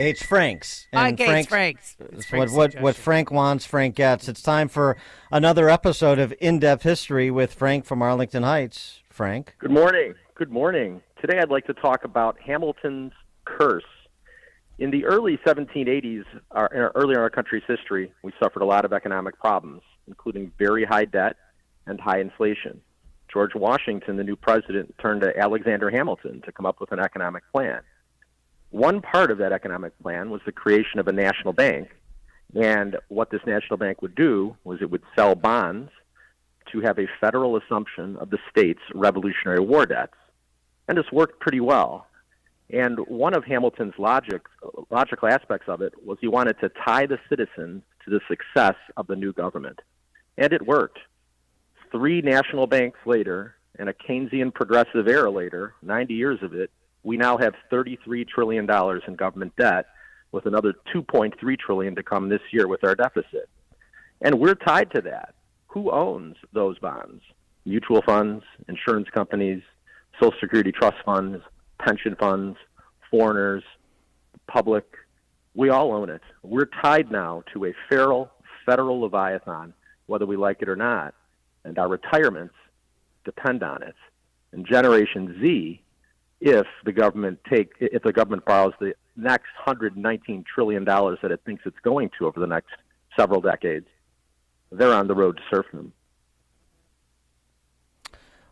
It's Frank's. Okay, it's Frank's. It's Frank's What suggestion. Frank wants, Frank gets. It's time for another episode of In-Depth History with Frank from Arlington Heights. Frank? Good morning. Good morning. Today I'd like to talk about Hamilton's curse. In the early 1780s, early in our country's history, we suffered a lot of economic problems, including very high debt and high inflation. George Washington, the new president, turned to Alexander Hamilton to come up with an economic plan. One part of that economic plan was the creation of a national bank, and what this national bank would do was it would sell bonds to have a federal assumption of the state's Revolutionary War debts. And this worked pretty well. And one of Hamilton's logical aspects of it was he wanted to tie the citizens to the success of the new government. And it worked. 3 national banks later, and a Keynesian progressive era later, 90 years of it, we now have $33 trillion in government debt, with another $2.3 trillion to come this year with our deficit. And we're tied to that. Who owns those bonds? Mutual funds, insurance companies, Social Security trust funds, pension funds, foreigners, public. We all own it. We're tied now to a federal leviathan, whether we like it or not, and our retirements depend on it. And Generation Z, if the government borrows the next $119 trillion that it thinks it's going to over the next several decades, they're on the road to serfdom.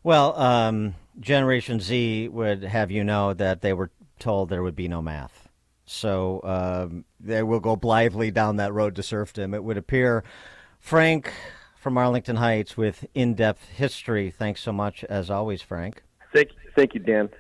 Well, Generation Z would have you know that they were told there would be no math. So they will go blithely down that road to serfdom, it would appear. Frank from Arlington Heights with In-Depth History. Thanks so much, as always, Frank. Thank you, Dan.